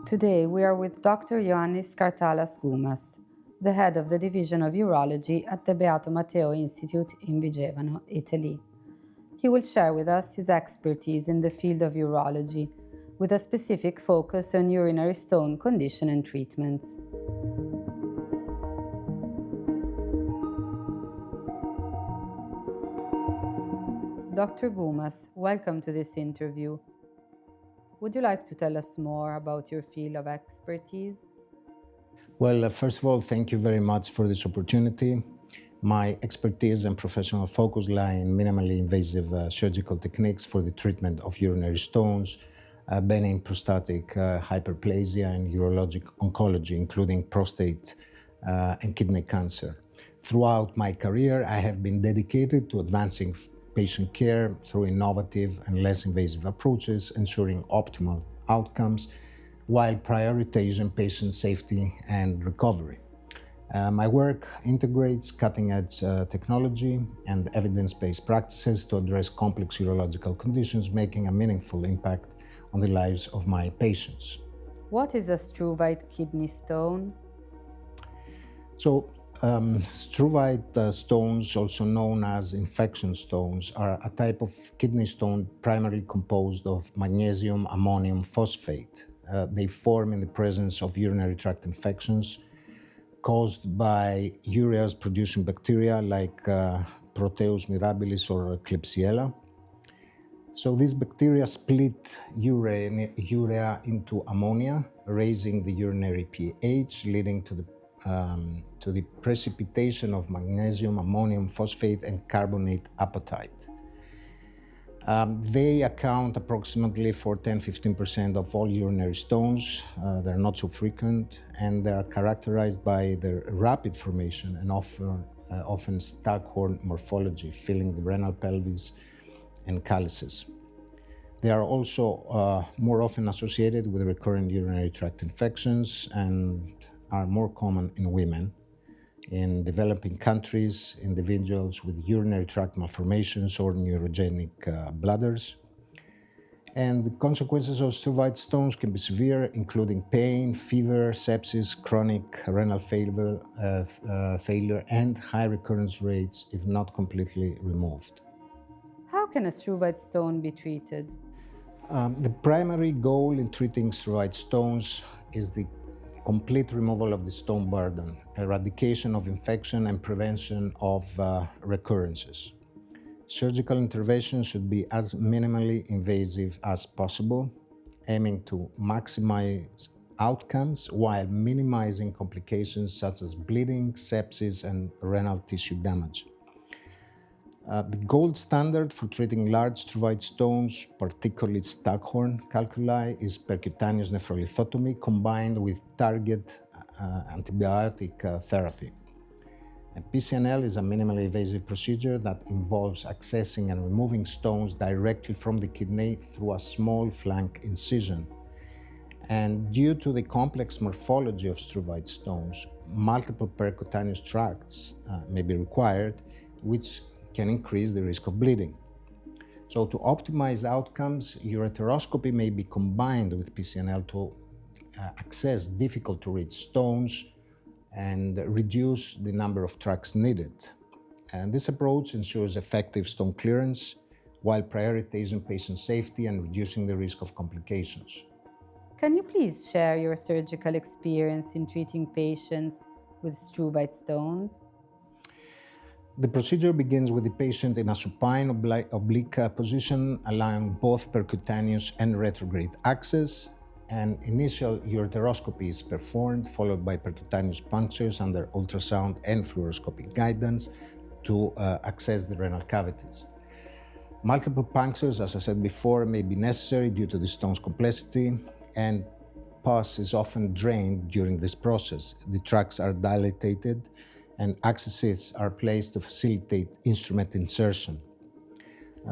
Today we are with Dr. Ioannis Goumas, the head of the Division of Urology at the Beato Matteo Institute in Vigevano, Italy. He will share with us his expertise in the field of urology, with a specific focus on urinary stone condition and treatments. Dr. Goumas, welcome to this interview. Would you like to tell us more about your field of expertise? Well, first of all, thank you very much for this opportunity. My expertise and professional focus lie in minimally invasive surgical techniques for the treatment of urinary stones, benign prostatic hyperplasia, and urologic oncology, including prostate and kidney cancer. Throughout my career, I have been dedicated to advancing patient care through innovative and less invasive approaches, ensuring optimal outcomes while prioritizing patient safety and recovery. My work integrates cutting-edge technology and evidence-based practices to address complex urological conditions, making a meaningful impact on the lives of my patients. What is a struvite kidney stone? Struvite stones, also known as infection stones, are a type of kidney stone primarily composed of magnesium ammonium phosphate. They form in the presence of urinary tract infections caused by urease producing bacteria like Proteus mirabilis or Klebsiella. So these bacteria split urea into ammonia, raising the urinary pH, leading to the precipitation of magnesium, ammonium phosphate, and carbonate apatite. They account approximately for 10-15% of all urinary stones. They're not so frequent, and they are characterized by their rapid formation and often staghorn morphology, filling the renal pelvis and calyces. They are also more often associated with recurrent urinary tract infections and are more common in women. In developing countries, individuals with urinary tract malformations or neurogenic bladders. And the consequences of struvite stones can be severe, including pain, fever, sepsis, chronic renal failure, and high recurrence rates if not completely removed. How can a struvite stone be treated? The primary goal in treating struvite stones is the complete removal of the stone burden, eradication of infection, and prevention of recurrences. Surgical intervention should be as minimally invasive as possible, aiming to maximize outcomes while minimizing complications such as bleeding, sepsis, and renal tissue damage. The gold standard for treating large struvite stones, particularly staghorn calculi, is percutaneous nephrolithotomy combined with target antibiotic therapy. PCNL is a minimally invasive procedure that involves accessing and removing stones directly from the kidney through a small flank incision. And due to the complex morphology of struvite stones, multiple percutaneous tracts may be required, which can increase the risk of bleeding. So to optimize outcomes, ureteroscopy may be combined with PCNL to access difficult to reach stones and reduce the number of tracts needed. And this approach ensures effective stone clearance while prioritizing patient safety and reducing the risk of complications. Can you please share your surgical experience in treating patients with struvite stones? The procedure begins with the patient in a supine oblique position, allowing both percutaneous and retrograde access, and initial ureteroscopy is performed, followed by percutaneous punctures under ultrasound and fluoroscopic guidance to access the renal cavities. Multiple punctures, as I said before, may be necessary due to the stone's complexity, and pus is often drained during this process. The tracts are dilated and accesses are placed to facilitate instrument insertion.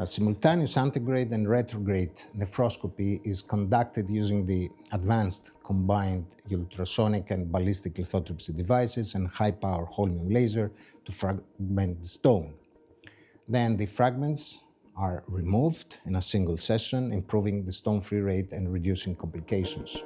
Simultaneous antegrade and retrograde nephroscopy is conducted using the advanced combined ultrasonic and ballistic lithotripsy devices and high-power holmium laser to fragment the stone. Then the fragments are removed in a single session, improving the stone-free rate and reducing complications.